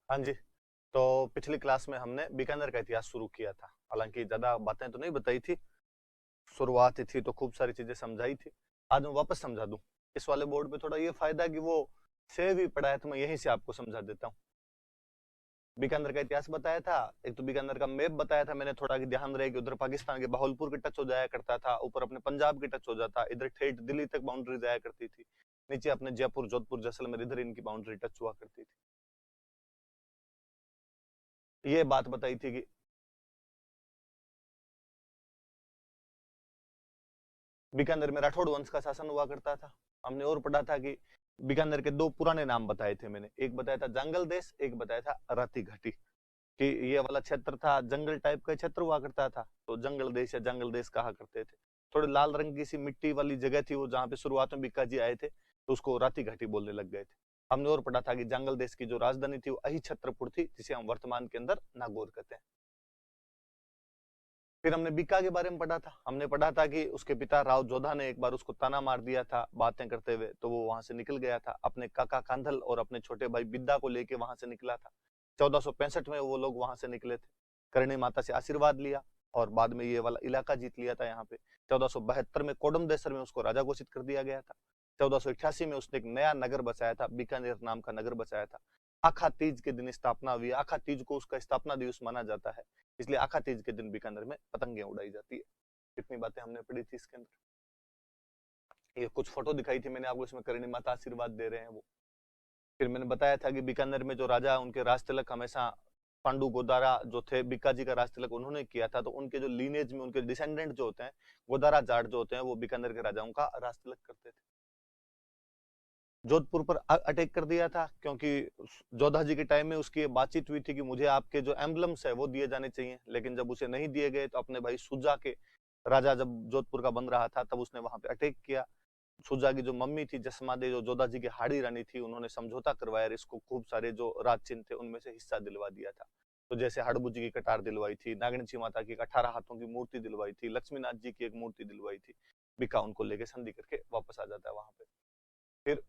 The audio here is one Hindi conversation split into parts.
हाँ जी। तो पिछली क्लास में हमने बीकानेर का इतिहास शुरू किया था। हालांकि ज्यादा बातें तो नहीं बताई थी, शुरुआत ही थी तो खूब सारी चीजें समझाई थी। आज मैं वापस समझा दूं। इस वाले बोर्ड पे थोड़ा ये फायदा है कि वो सेव ही पड़ा है, तो मैं यहीं से आपको समझा देता हूँ। बीकानेर का इतिहास बताया था, एक तो बीकानेर का मैप बताया था मैंने थोड़ा, कि ध्यान रहे कि उधर पाकिस्तान के बहावलपुर के टच हो जाया करता था, ऊपर अपने पंजाब के टच हो जाता, इधर ठेठ दिल्ली तक बाउंड्री जाया करती थी, नीचे अपने जयपुर जोधपुर जैसलमेर इधर इनकी बाउंड्री टच हुआ करती थी। ये बात बताई थी कि बीकानेर में राठौड़ वंश का शासन हुआ करता था। हमने और पढ़ा था कि बीकानेर के दो पुराने नाम बताए थे मैंने, एक बताया था जंगल देश, एक बताया था राती घाटी। कि ये वाला क्षेत्र था जंगल टाइप का क्षेत्र हुआ करता था, तो जंगल देश या जंगल देश कहा करते थे। थोड़ी लाल रंग की सी मिट्टी वाली जगह थी वो, जहाँ पे शुरुआत में बीका जी आए थे, तो उसको राती घाटी बोलने लग गए थे। हमने और पढ़ा था कि जंगल देश की जो राजधानी थी वो अही छत्रपुर थी, जिसे हम वर्तमान के अंदर नागौर कहते हैं। फिर हमने बीका के बारे में पढ़ा था। हमने पढ़ा था कि उसके पिता राव जोधा ने एक बार उसको ताना मार दिया था बातें करते हुए, तो वो वहां से निकल गया था, अपने काका कांधल और अपने छोटे भाई बिद्दा को लेके वहां से निकला था। 1465 में वो लोग वहां से निकले थे, करणी माता से आशीर्वाद लिया और बाद में ये वाला इलाका जीत लिया था यहाँ पे। 1472 में कोडम देसर में उसको राजा घोषित कर दिया गया था। 1488 में उसने एक नया नगर बसाया था, बीकानेर नाम का नगर बसाया था। आखा तीज के दिन स्थापना हुई। आखा तीज को उसका स्थापना दिवस माना जाता है, इसलिए आखा तीज के दिन बीकानेर में पतंगे उड़ाई जाती है। कितनी बातें हमने पढ़ी थी इसके अंदर। ये कुछ फोटो दिखाई थी मैंने आपको, इसमें करणी माता आशीर्वाद दे रहे हैं वो। फिर मैंने बताया था कि बीकानेर में जो राजा उनके राज तिलक हमेशा पांडु गोदारा जो थे, बीका जी का राज तिलक उन्होंने किया था, तो उनके जो लीनेज में उनके डिसेंडेंट जो होते हैं, गोदारा जाट जो होते हैं, वो बीकानेर के राजाओं का राज तिलक करते थे। जोधपुर पर अटैक कर दिया था, क्योंकि जोधा जी के टाइम में उसकी बातचीत हुई थी कि मुझे आपके जो एम्बलम्स है वो दिए जाने चाहिए, लेकिन जब उसे नहीं दिए गए तो अपने भाई सुजा के, राजा जब जोधपुर का बन रहा था तब उसने वहां पे अटैक किया। सुजा की जो मम्मी थी जसमा दे, जो जोधा जी की हाड़ी रानी थी, उन्होंने समझौता करवाया, इसको खूब सारे जो राज चिन्ह थे उनमें से हिस्सा दिलवा दिया था। तो जैसे हड़बू जी की कटार दिलवाई थी, नागणची माता की 18 हाथों की मूर्ति दिलवाई थी, लक्ष्मीनाथ जी की एक मूर्ति दिलवाई थी। बिका उनको लेके संधि करके वापस आ जाता है वहां पे। फिर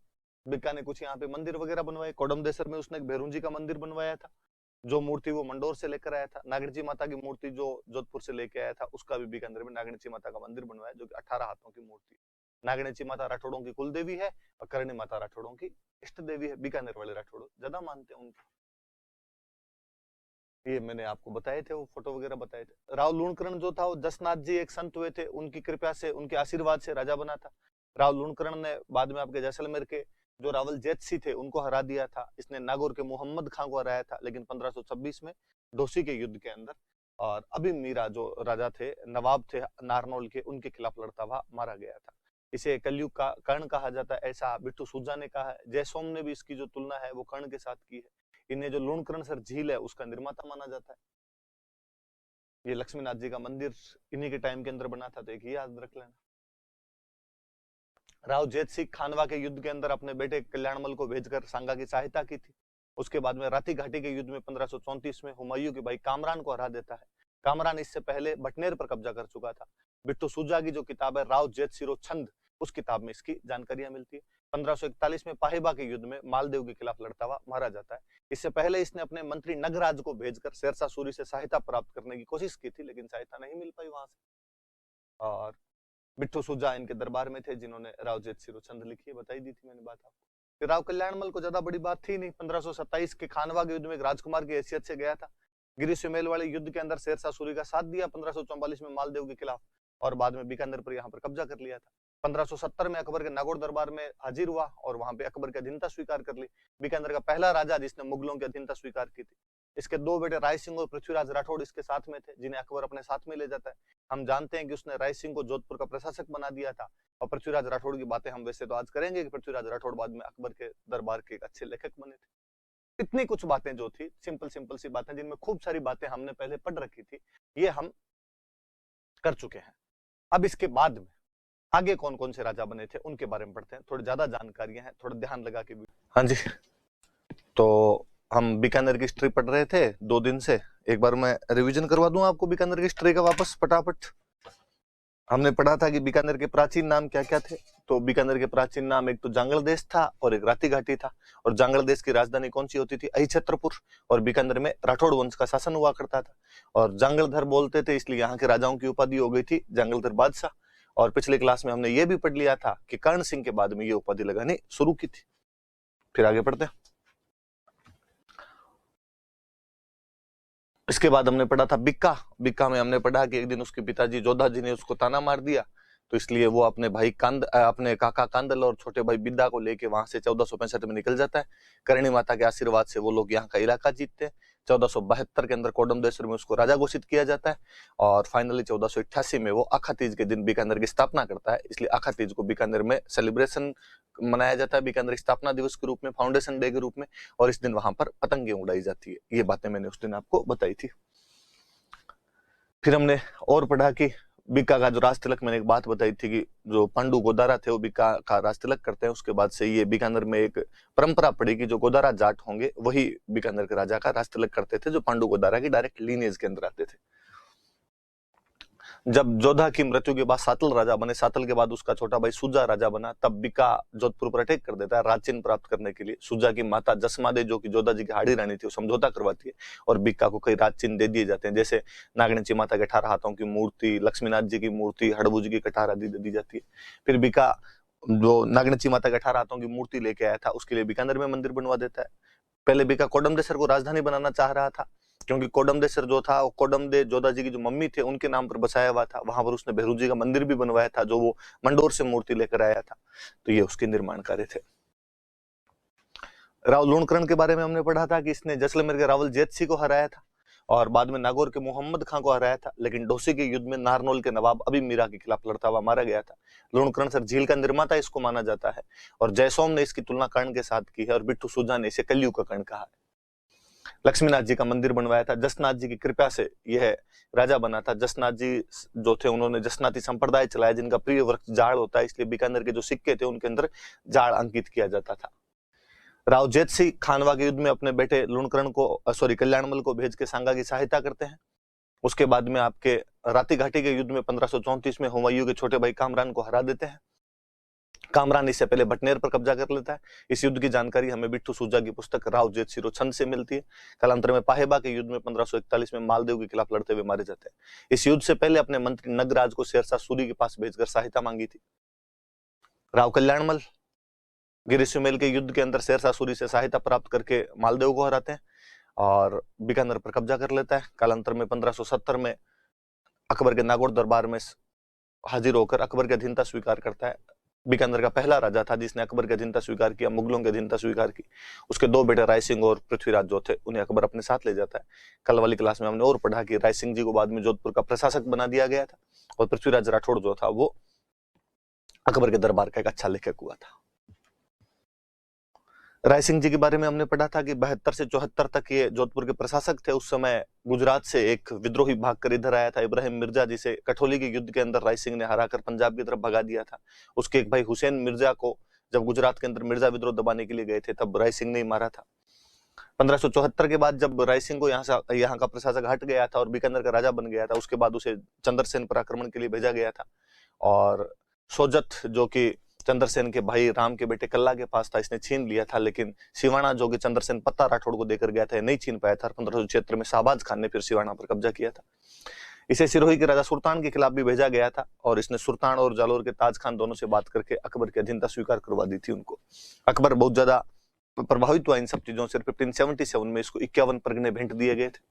बिका ने कुछ यहाँ पे मंदिर वगैरह बनवाए। कोडमदेसर में उसने एक भैरून जी का मंदिर बनवाया था, जो मूर्ति वो मंडोर से लेकर आया था। नागणची माता की मूर्ति जो जोधपुर से लेके आया था, उसका भी बीकानेर में नागणची माता का मंदिर बनवाया, जो कि 18 हाथों की मूर्ति। नागणची माता राठौड़ों की कुल देवी है और करणी माता राठौड़ों की इष्ट देवी है। बीकानेर वाले राठौड़ ज्यादा मानते हैं उनको। ये मैंने आपको बताए थे, वो फोटो वगैरह बताए थे। राव लूणकरण जो था, वो जसनाथ जी एक संत हुए थे, उनकी कृपा से, उनके आशीर्वाद से राजा बना था। राव लूणकरण ने बाद में आपके जैसलमेर के जो रावल जैतसी थे उनको हरा दिया था। इसने नागौर के मोहम्मद खां को हराया था, लेकिन 1526 में ढोसी के युद्ध के अंदर, और अभी मीरा जो राजा थे, नवाब थे नारनौल के, उनके खिलाफ लड़ता हुआ मारा गया था। इसे कलयुग का कर्ण कहा जाता है, ऐसा बिट्टू सूजा ने कहा है। जयसोम ने भी इसकी जो तुलना है वो कर्ण के साथ की है। इन्हें जो लूणकरण सर झील है उसका निर्माता माना जाता है। ये लक्ष्मीनाथ जी का मंदिर इन्हीं के टाइम के अंदर बना था, तो एक याद रख लेना। राव जैत सिंह खानवा के युद्ध के अंदर अपने बेटे कल्याणमल को भेजकर सांगा की सहायता की थी। उसके बाद में राती घाटी के युद्ध में 1534 में हुमायूं के भाई कामरान को हरा देता है। कामरान इससे पहले बटनेर पर कब्जा कर चुका था। बिट्टू सूजा की जो किताब है राव जैत सिरो छंद, उस किताब में इसकी जानकारियां मिलती है। 1541 में पाहिबा के युद्ध में मालदेव के खिलाफ लड़ता हुआ मारा जाता है। इससे पहले इसने अपने मंत्री नगराज को भेजकर शेरशाह सूरी से सहायता प्राप्त करने की कोशिश की थी, लेकिन सहायता नहीं मिल पाई वहां से। और बिट्टू सुजा इनके दरबार में थे, जिन्होंने राव जेत सिरो छंद लिखी है, बताई दी थी मैंने बात आपको। फिर राव कल्याणमल को ज्यादा बड़ी बात थी नहीं। 1527 के खानवा के युद्ध में एक राजकुमार की हैसियत से गया था। गिरी सुमेल वाले युद्ध के अंदर शेरशाह सूरी का साथ दिया 1544 में मालदेव के खिलाफ, और बाद में बीकानेर पर यहाँ पर कब्जा कर लिया था। 1570 में अकबर के नागौर दरबार में हाजिर हुआ और वहां पे अकबर की अधीनता स्वीकार कर ली। बीकानेर का पहला राजा जिसने मुगलों की अधीनता स्वीकार की थी। इसके दो बेटे राय सिंह और पृथ्वीराज राठौड़ इसके साथ में थे, जिन्हें अकबर अपने साथ में ले जाता है। हम जानते हैं कि उसने राय सिंह को जोधपुर का प्रशासक बना दिया था। और पृथ्वीराज राठौड़ की बातें हम वैसे तो आज करेंगे कि पृथ्वीराज राठौड़ बाद में अकबर के दरबार के एक अच्छे लेखक बने थे। इतनी कुछ बातें जो थी, सिंपल सिंपल सी बातें, जिनमें खूब सारी बातें हमने पहले पढ़ रखी थी, ये हम कर चुके हैं। अब इसके बाद में आगे कौन कौन से राजा बने थे उनके बारे में पढ़ते हैं। थोड़ी ज्यादा जानकारियां हैं, थोड़ा ध्यान लगा के भी। हाँ जी। तो हम बीकानेर की हिस्ट्री पढ़ रहे थे 2 दिन से। एक बार मैं रिवीजन करवा दूं आपको बीकानेर की हिस्ट्री का वापस फटाफट। हमने पढ़ा था कि बीकानेर के प्राचीन नाम क्या क्या थे। तो बीकानेर के प्राचीन नाम एक तो जांगल देश था और एक राती घाटी था। और जांगल देश की राजधानी कौन सी होती थी? अहिछत्रपुर। और बीकानेर में राठौड़ वंश का शासन हुआ करता था। और जांगलधर बोलते थे, इसलिए यहाँ के राजाओं की उपाधि हो गई थी जांगलधर बादशाह। और पिछले क्लास में हमने ये भी पढ़ लिया था कि कर्ण सिंह के बाद में ये उपाधि लगानी शुरू की थी। फिर आगे पढ़ते हैं। इसके बाद हमने पढ़ा था बिक्का। बिक्का में हमने पढ़ा कि एक दिन उसके पिताजी जोधा जी ने उसको ताना मार दिया, तो इसलिए वो अपने भाई अपने काका कांदल और छोटे भाई बिद्दा को लेके वहां से 1465 में निकल जाता है। करणी माता के आशीर्वाद से वो लोग यहाँ का इलाका जीतते हैं। 1472 के अंदर कोडमदेश्वर में उसको राजा घोषित किया जाता है। और फाइनली 1488 में वो अखा तीज के दिन बीकानेर की स्थापना करता है। इसलिए अखा तीज को बीकानेर में सेलिब्रेशन मनाया जाता है, बीकानेर स्थापना दिवस के रूप में, फाउंडेशन डे के रूप में। और इस दिन वहां पर पतंगे उड़ाई जाती है। ये बातें मैंने उस दिन आपको बताई थी। फिर हमने और पढ़ा कि बीका का जो राज तिलक, मैंने एक बात बताई थी कि जो पांडु गोदारा थे वो बीका का राज तिलक करते हैं। उसके बाद से ये बीकानेर में एक परंपरा पड़ी कि जो गोदारा जाट होंगे वही बीकानेर के राजा का राज तिलक करते थे, जो पांडु गोदारा की डायरेक्ट लीनियज के अंदर आते थे। जब जोधा की मृत्यु के बाद सातल राजा बने, सातल के बाद उसका छोटा भाई सुजा राजा बना, तब बीका जोधपुर पर अटैक कर देता है राजचिन्ह प्राप्त करने के लिए। सुजा की माता जसमादे, जो कि जोधा जी की हाड़ी रानी थी, वो समझौता करवाती है और बीका को कई राजचिन्ह दे दिए जाते हैं, जैसे नागणची माता के 18 हाथों की मूर्ति, लक्ष्मीनाथ जी की मूर्ति, हड़बू जी की कटार आदि दे दी जाती है। फिर बीका जो नागणची माता के 18 हाथों की मूर्ति लेके आया था, उसके लिए बीकानेर में मंदिर बनवा देता है। पहले बीका कोडमदेसर को राजधानी बनाना चाह रहा था, क्योंकि कोडमदेसर जो था वो कोडमदे जोधा जी की जो मम्मी थे उनके नाम पर बसाया हुआ था। वहां पर उसने भैरू जी का मंदिर भी बनवाया था, जो वो मंडोर से मूर्ति लेकर आया था। तो ये उसके निर्माण कार्य थे। राव लूणकरण के बारे में हमने पढ़ा था कि इसने जैसलमेर के रावल जेतसी को हराया था और बाद में नागौर के मोहम्मद खां को हराया था। लेकिन डोसी के युद्ध में नारनौल के नवाब अभी मीरा के खिलाफ लड़ता हुआ मारा गया था। लूणकरण सर झील का निर्माता इसको माना जाता है और जयसोम ने इसकी तुलना कर्ण के साथ की है और बिट्टू सुजा ने इसे कलयुग का कर्ण कहा है। लक्ष्मीनाथ जी का मंदिर बनवाया था। जसनाथ जी की कृपा से यह राजा बना था। जसनाथ जी जो थे उन्होंने जसनाती संप्रदाय चलाया, जिनका प्रिय वृक्ष जाड़ होता है, इसलिए बीकानेर के जो सिक्के थे उनके अंदर जाड़ अंकित किया जाता था। राव जेतसी खानवा के युद्ध में अपने बेटे लूणकरण को कल्याणमल को भेज के सांगा की सहायता करते हैं। उसके बाद में आपके राती घाटी के युद्ध में 1534 में हुमायूं के छोटे भाई कामरान को हरा देते हैं। कामरान इससे पहले बटनेर पर कब्जा कर लेता है। इस युद्ध की जानकारी हमें बिट्टू सुजा की पुस्तक राव जेतसी छंद से मिलती है। कालांतर में पाहेबा के युद्ध में 1541 में मालदेव के खिलाफ लड़ते हुए मारे जाते हैं। इस युद्ध से पहले अपने मंत्री नगराज को शेरशाह सूरी के पास भेजकर सहायता मांगी थी। राव कल्याणमल गिरिशुमेल के युद्ध के अंदर शेरशाह सूरी से सहायता प्राप्त करके मालदेव को हराते हैं और बीकानेर पर कब्जा कर लेता है। कालांतर में 1570 में अकबर के नागौर दरबार में हाजिर होकर अकबर की अधीनता स्वीकार करता है। बीकानेर का पहला राजा था जिसने अकबर की अधीनता स्वीकार किया, मुगलों की अधीनता स्वीकार की। उसके दो बेटे राय सिंह और पृथ्वीराज जो थे, उन्हें अकबर अपने साथ ले जाता है। कल वाली क्लास में हमने और पढ़ा कि राय सिंह जी को बाद में जोधपुर का प्रशासक बना दिया गया था और पृथ्वीराज राठौड़ जो था वो अकबर के दरबार का एक अच्छा लेखक हुआ था। राय सिंह जी के बारे में हमने पढ़ा था कि 72 से 74 तक ये जोधपुर के प्रशासक थे। उस समय गुजरात से एक विद्रोही भागकर इधर आया था, इब्राहिम मिर्जा, जिसे कठौली के युद्ध के अंदर राय सिंह ने हराकर पंजाब की तरफ भगा दिया था। उसके एक भाई हुसैन मिर्जा को जब गुजरात के अंदर मिर्जा विद्रोह दबाने के लिए गए थे, तब राय सिंह ने ही मारा था। 1574 के बाद जब राय सिंह को यहाँ का प्रशासक हट गया था और बीकानेर का राजा बन गया था, उसके बाद उसे चंद्रसेन पर आक्रमण के लिए भेजा गया था। और सोजत जो कि चंद्रसेन के भाई राम के बेटे कल्ला के पास था, इसने छीन लिया था। लेकिन सिवाना जो कि चंद्रसेन पत्ता राठौड़ को देकर गया था, नहीं छीन पाया था। 1576 में शाहबाज खान ने फिर सिवाना पर कब्जा किया था। इसे सिरोही के राजा सुल्तान के खिलाफ भी भेजा गया था और इसने सुल्तान और जालोर के ताज खान दोनों से बात करके अकबर की अधीनता स्वीकार करवा दी थी उनको। अकबर बहुत ज्यादा प्रभावित हुआ इन सब चीजों से। 1577 में इसको 51 परगने भेंट दिए गए थे।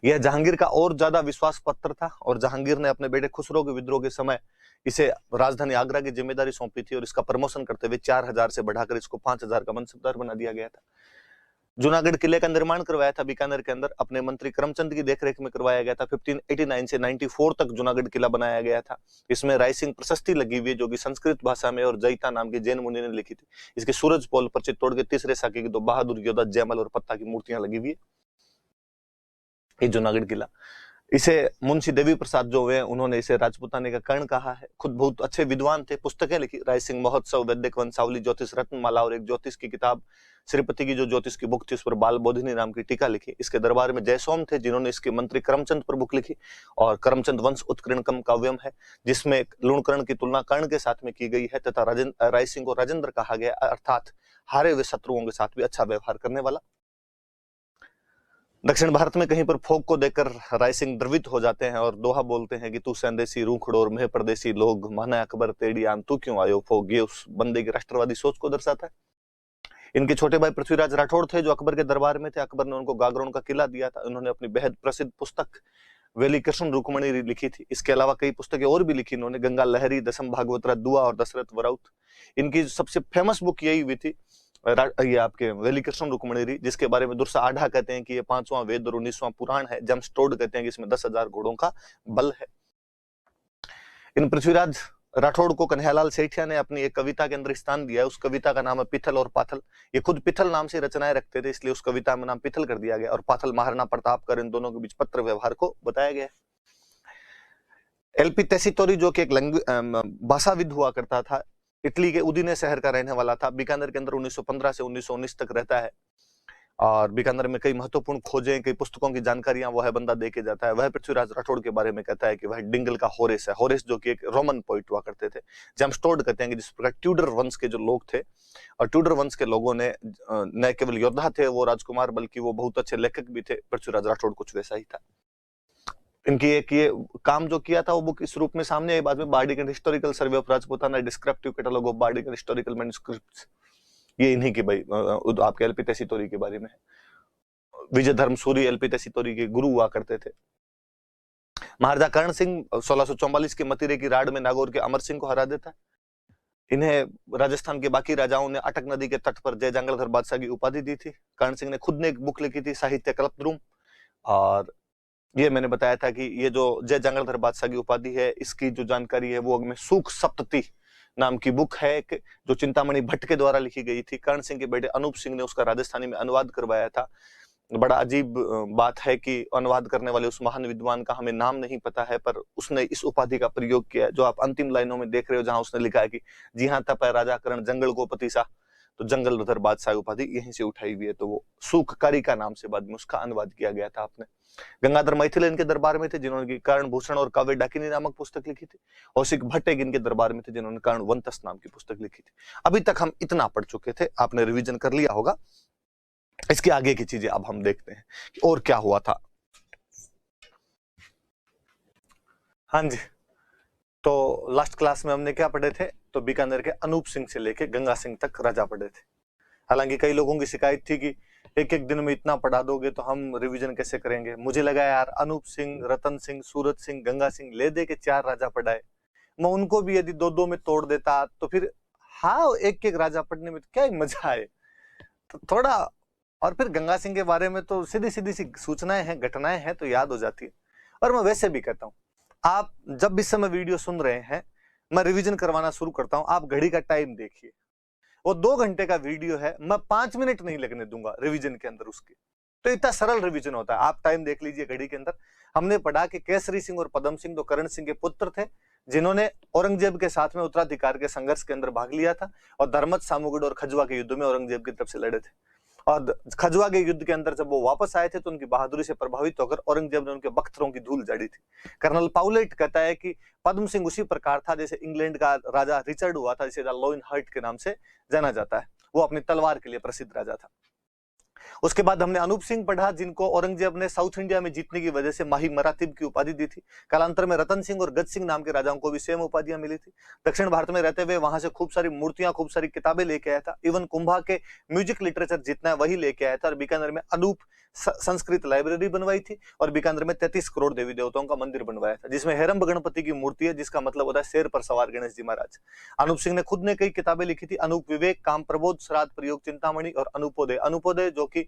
यह जहांगीर का और ज्यादा विश्वास पत्र था और जहांगीर ने अपने बेटे खुसरो के विद्रोह के समय इसे राजधानी आगरा की जिम्मेदारी सौंपी थी और इसका प्रमोशन करते हुए 4000 से बढ़ाकर इसको 5000 का मनसबदार बना दिया गया था। जूनागढ़ किले का निर्माण करवाया था बीकानेर के अंदर, अपने मंत्री करमचंद की देखरेख में करवाया गया था। 1589 से 94 तक जूनागढ़ किला बनाया गया था। इसमें रायसिंह प्रशस्ति लगी हुई है जो कि संस्कृत भाषा में और जैता नाम के जैन मुनि ने लिखी थी। इसके सूरज पोल पर चित्तौड़ के तीसरे साके की 2 बहादुर योद्धा जयमल और पत्ता की मूर्तियां लगी हुई है। ये जूनागढ़ किला इसे मुंशी देवी प्रसाद जो हुए उन्होंने इसे राजपूताने का कर्ण कहा है। खुद बहुत अच्छे विद्वान थे, पुस्तकें लिखी, राय सिंह महोत्सव, वैदिक वंशावली, ज्योतिष रत्नमाला और एक ज्योतिष की किताब, श्रीपति की जो ज्योतिष की बुक थी उस पर बाल बोधिनी नाम की टीका लिखी। इसके दरबार में जयसोम थे जिन्होंने इसके मंत्री करमचंद पर बुक लिखी और करमचंद वंश उत्कीर्णकम काव्यम है जिसमें लूणकर्ण की तुलना कर्ण के साथ में की गई है तथा राय सिंह को राजेंद्र कहा गया, अर्थात हारे हुए शत्रुओं के साथ भी अच्छा व्यवहार करने वाला। दक्षिण भारत में कहीं पर फोक को देखकर राय सिंह द्रवित हो जाते हैं और दोहा बोलते हैं कि तू संदेशी रूखड़ो और मैं परदेसी लोग, माना अकबर तेरी आन तू क्यों आयो फोक। ये उस बंदे की राष्ट्रवादी सोच को दर्शाता है। इनके छोटे भाई पृथ्वीराज राठौड़ थे जो अकबर के दरबार में थे। अकबर ने उनको गागरोन का किला दिया था। उन्होंने अपनी बेहद प्रसिद्ध पुस्तक वेली कृष्ण रुक्मणी लिखी थी। इसके अलावा कई पुस्तकें और भी लिखी इन्होंने, गंगा लहरी, दसम भागवत दुआ और दशरथ वराउत। इनकी सबसे फेमस बुक यही हुई थी ये आपके वेली कृष्ण रुक्मणी, जिसके बारे में दुर्सा आढ़ा कहते हैं कि ये 5वां वेद और 19वां पुराण है। जेम्स टोड कहते हैं कि इसमें 10,000 घोड़ों का बल है। इन पृथ्वीराज राठौड़ को कन्हैयालाल सेठिया ने अपनी एक कविता के अंदर स्थान दिया है। उस कविता का नाम है पिथल और पाथल। ये खुद पिथल नाम से रचनाएं रखते थे, इसलिए उस कविता में नाम पिथल कर दिया गया और पाथल महाराणा प्रताप कर इन दोनों के बीच पत्र व्यवहार को बताया गया है। एलपी तेसितोरी जो कि एक भाषाविद हुआ करता था, इटली के उदीने शहर का रहने वाला था, बीकानेर के अंदर 1915 से 1919 तक रहता है और बीकानेर में कई महत्वपूर्ण खोजें, कई पुस्तकों की जानकारियां वह बंदा दे के जाता है। वह पृथ्वीराज राठौड़ के बारे में कहता है कि वह डिंगल का होरेस है। होरेस जो कि एक रोमन पोइट हुआ करते थे। जेम्स टोड कहते हैं कि जिस प्रकार ट्यूडर वंश के जो लोग थे और ट्यूडर वंश के लोगों ने न केवल योद्धा थे वो राजकुमार, बल्कि वो बहुत अच्छे लेखक भी थे। पृथ्वीराज राठौड़ कुछ वैसा ही था। इनकी एक ये काम जो किया था वो बुक इस रूप में सामने आई बाद में, bardic and historical survey of Rajputana, descriptive catalogue of bardic and historical manuscripts. ये इन्हीं की भाई आपके एलपी तेसितोरी के बारे में है। विजय धर्म सूरी एलपी तेसितोरी के गुरु हुआ करते थे। महाराजा कर्ण सिंह 1644 के मतीरे की राड में नागौर के अमर सिंह को हरा देता है। इन्हें राजस्थान के बाकी राजाओं ने अटक नदी के तट पर जय जंगलधर बादशाह की उपाधि दी थी। कर्ण सिंह ने खुद ने एक बुक लिखी थी साहित्य कल्पद्रुम, और ये मैंने बताया था कि ये जो जय जंगलधर बादशाह की उपाधि है इसकी जो जानकारी है वो में सूख सप्तति नाम की बुक है जो चिंतामणि भट्ट के द्वारा लिखी गई थी। कर्ण सिंह के बेटे अनूप सिंह ने उसका राजस्थानी में अनुवाद करवाया था। बड़ा अजीब बात है कि अनुवाद करने वाले उस महान विद्वान का हमें नाम नहीं पता है, पर उसने इस उपाधि का प्रयोग किया जो आप अंतिम लाइनों में देख रहे हो, जहां उसने लिखा है कि जी हाँ तप है राजा कर्ण जंगल को पतीसा, तो जंगलधर बादशाह उपाधि यहीं से उठाई हुई है। तो वो सूखकारी का नाम से बाद में उसका अनुवाद किया गया था आपने। गंगाधर मैथिल इनके दरबार में थे जिन्होंने कर्ण भूषण और काव्य डाकिनी नामक पुस्तक लिखी थी। कौशिक भट्ट इनके दरबार में थे जिन्होंने कर्ण वंतस नाम की पुस्तक लिखी थी। अभी तक हम इतना पढ़ चुके थे, आपने रिवीजन कर लिया होगा। इसके आगे की चीजें अब हम देखते हैं कि और क्या हुआ था। हाँ जी, तो लास्ट क्लास में हमने क्या पढ़े थे, तो बीकानेर के अनूप सिंह से लेके गंगा सिंह तक राजा पढ़े थे। हालांकि कई लोगों की शिकायत थी कि एक एक दिन में इतना पढ़ा दोगे तो हम रिवीजन कैसे करेंगे। मुझे लगा यार अनूप सिंह, रतन सिंह, सूरत सिंह, गंगा सिंह ले दे के 4 राजा पढ़ाए, मैं उनको भी यदि 2-2 में तोड़ देता तो फिर हाँ एक एक राजा पढ़ने में तो क्या मजा आए। तो थोड़ा, और फिर गंगा सिंह के बारे में तो सीधी सीधी सी सूचनाएं हैं, घटनाएं हैं तो याद हो जाती है। और मैं वैसे भी कहता हूं, आप जब भी समय वीडियो सुन रहे हैं, मैं रिवीजन करवाना शुरू करता हूं, आप घड़ी का टाइम देखिए। वो 2 घंटे का वीडियो है, मैं 5 मिनट नहीं लगने दूंगा रिवीजन के अंदर उसके। तो इतना सरल रिवीजन होता है। आप टाइम देख लीजिए घड़ी के अंदर। हमने पढ़ा कि केसरी सिंह और पदम सिंह 2 कर्ण सिंह के पुत्र थे जिन्होंने औरंगजेब के साथ में उत्तराधिकार के संघर्ष के अंदर भाग लिया था और धर्मत, सामूगढ़ और खजुआ के युद्ध में औरंगजेब की तरफ से लड़े थे। और खजुआ के युद्ध के अंदर जब वो वापस आए थे तो उनकी बहादुरी से प्रभावित होकर औरंगजेब ने उनके बख्तरों की धूल झाड़ी थी। कर्नल पाउलेट कहता है कि पद्म सिंह उसी प्रकार था जैसे इंग्लैंड का राजा रिचर्ड हुआ था, जिसे लॉइन हर्ट के नाम से जाना जाता है। वो अपनी तलवार के लिए प्रसिद्ध राजा था। उसके बाद हमने अनूप सिंह पढ़ा जिनको औरंगजेब ने साउथ इंडिया में जीतने की वजह से माही मरातिब की उपाधि दी थी। कालांतर में रतन सिंह और गज सिंह नाम के राजाओं को भी सेम उपाधियां मिली थी। दक्षिण भारत में रहते हुए वहां से खूब सारी मूर्तियां, खूब सारी किताबें लेके आया था। इवन कुंभा के म्यूजिक लिटरेचर जितना है वही लेके आया था। और बीकानेर में अनूप संस्कृत लाइब्रेरी बनवाई थी और बीकानेर में 33 करोड़ देवी देवताओं का मंदिर बनवाया था जिसमें हेरंब गणपति की मूर्ति है, जिसका मतलब होता है शेर पर सवार गणेश जी महाराज। अनूप सिंह ने खुद ने कई किताबें लिखी थी। अनूप विवेक, काम प्रबोध, श्राद्ध प्रयोग, चिंतामणि और अनुपोदय। अनुपोदय जो कि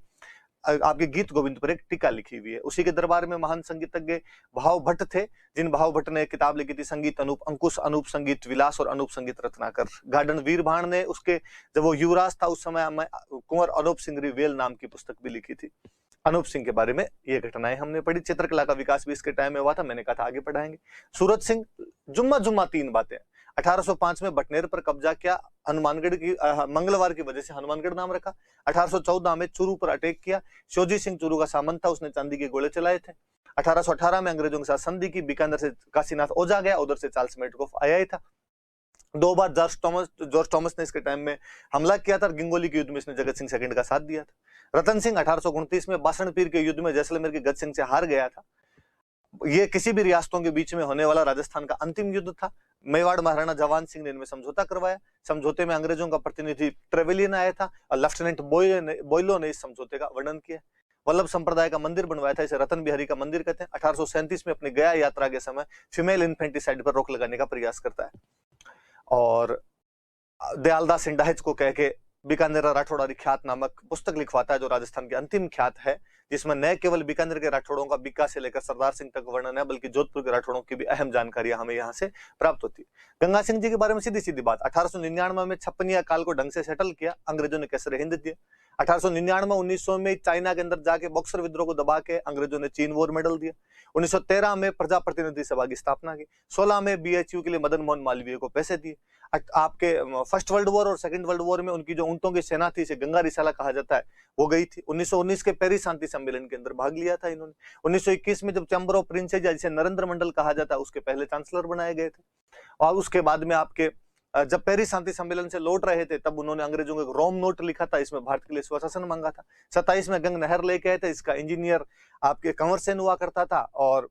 आपके गीत गोविंद पर एक टीका लिखी हुई है। उसी के दरबार में महान संगीतज्ञ भाव भट्ट थे, जिन भाव भट्ट ने किताब लिखी थी संगीत अनूप अंकुश, अनूप संगीत विलास और अनूप संगीत रत्नाकर। गार्डन वीरभाण ने उसके जब वो युवराज था उस समय में कुंवर अनूप सिंह रिवेल नाम की पुस्तक भी लिखी थी। अनूप सिंह के बारे में ये घटनाएं हमने पढ़ी। चित्रकला का विकास भी इसके टाइम में हुआ था, मैंने कहा था आगे पढ़ाएंगे। सूरत सिंह, जुम्मा जुम्मा 3 बातें। 1805 में बटनेर पर कब्जा किया, हनुमानगढ़ की मंगलवार की वजह से हनुमानगढ़ नाम रखा। 1814 में चूरू पर अटैक किया, शिवजी सिंह चूरू का सामंत था, उसने चांदी के गोले चलाए थे। 1818 में अंग्रेजों के साथ संधि की, बीकानेर से काशीनाथ ओझा गया, उधर से चार्ल्स मेडकोफ आया ही था। 2 बार जॉर्ज थॉमस ने इसके टाइम में हमला किया था, गिंगोली के युद्ध में इसने जगत सिंह सेकंड का साथ दिया था। रतन सिंह 1829 में बासण पीर के युद्ध में जैसलमेर के गज सिंह से हार गया था। ये किसी भी रियासतों के बीच में होने वाला राजस्थान का अंतिम युद्ध था। मेवाड़ महाराणा जवान सिंह ने इनमें समझौता करवाया। समझौते में अंग्रेजों का प्रतिनिधि ट्रेवेलियन आया था और लेफ्टिनेंट बोयलो ने इस समझौते का वर्णन किया। वल्लभ संप्रदाय का मंदिर बनवाया था, इसे रतन बिहारी का मंदिर कहते हैं। 1837 में अपनी गया यात्रा के समय फीमेल इन्फेंटिसाइड पर रोक लगाने का प्रयास करता है और दयालदास इंडाहिच को कह के बीकानेर राठौड़ारी ख्यात नामक पुस्तक लिखवाता है, जो राजस्थान की अंतिम ख्यात है, जिसमें न केवल बीकानेर के राठौड़ों का बीका से लेकर सरदार सिंह तक वर्णन है, बल्कि जोधपुर के राठौड़ों की भी अहम जानकारियां हमें यहाँ से प्राप्त होती है। गंगा सिंह जी के बारे में सीधी सीधी बात, 1899 में छप्पनिया काल को ढंग से सेटल किया, अंग्रेजों ने कैसर हिंद दिया। 1899 1900 में चाइना के अंदर जाके बॉक्सर विद्रोह को दबा के अंग्रेजों ने चीन वॉर मेडल दिया। 1913 में प्रजा प्रतिनिधि सभा की स्थापना की। 16 में बीएचयू के लिए मदन मोहन मालवीय को पैसे दिए। आपके फर्स्ट वर्ल्ड वॉर और सेकंड वर्ल्ड वॉर में उनकी जो ऊंटों की सेना थी, इसे गंगा रिसाला कहा जाता है, वो गई थी। 1919 के पेरिस शांति सम्मेलन के अंदर भाग लिया था इन्होंने। 1921 में जब चैम्बर ऑफ प्रिंसेस, जिसे नरेंद्र मंडल कहा जाता है, उसके पहले चांसलर बनाए गए थे। और उसके बाद में आपके जब पेरिस शांति सम्मेलन से लौट रहे थे, तब उन्होंने अंग्रेजों को एक रोम नोट लिखा था, इसमें भारत के लिए स्वशासन मांगा था। 27 में गंग नहर लेके आए थे, इसका इंजीनियर आपके कंवर सेन हुआ करता था और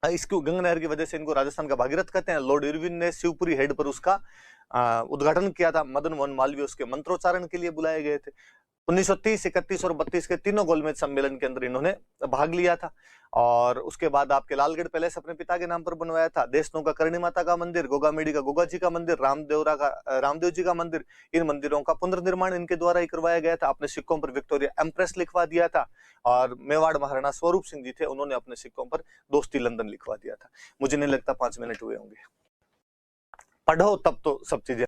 इसको गंग नहर की वजह से इनको राजस्थान का भागीरथ कहते हैं। लॉर्ड इरविन ने शिवपुरी हेड पर उसका उद्घाटन किया था। मदन मोहन मालवीय उसके मंत्रोच्चारण के लिए बुलाए गए थे। 1930, 31 और 32 के तीनों गोलमेज सम्मेलन के अंदर इन्होंने भाग लिया था। और उसके बाद आपके लालगढ़ पैलेस अपने पिता के नाम पर बनवाया था। देशनों का करणी माता का मंदिर, गोगामेड़ी का गोगा जी का मंदिर, रामदेव जी का मंदिर, इन मंदिरों का पुनर्निर्माण इनके द्वारा ही करवाया गया था। अपने सिक्कों पर विक्टोरिया एम्प्रेस लिखवा दिया था और मेवाड़ महाराणा स्वरूप सिंह जी थे, उन्होंने अपने सिक्कों पर दोस्ती लंदन लिखवा दिया था। मुझे नहीं लगता 5 मिनट हुए होंगे, पढ़ो तब तो सब चीजें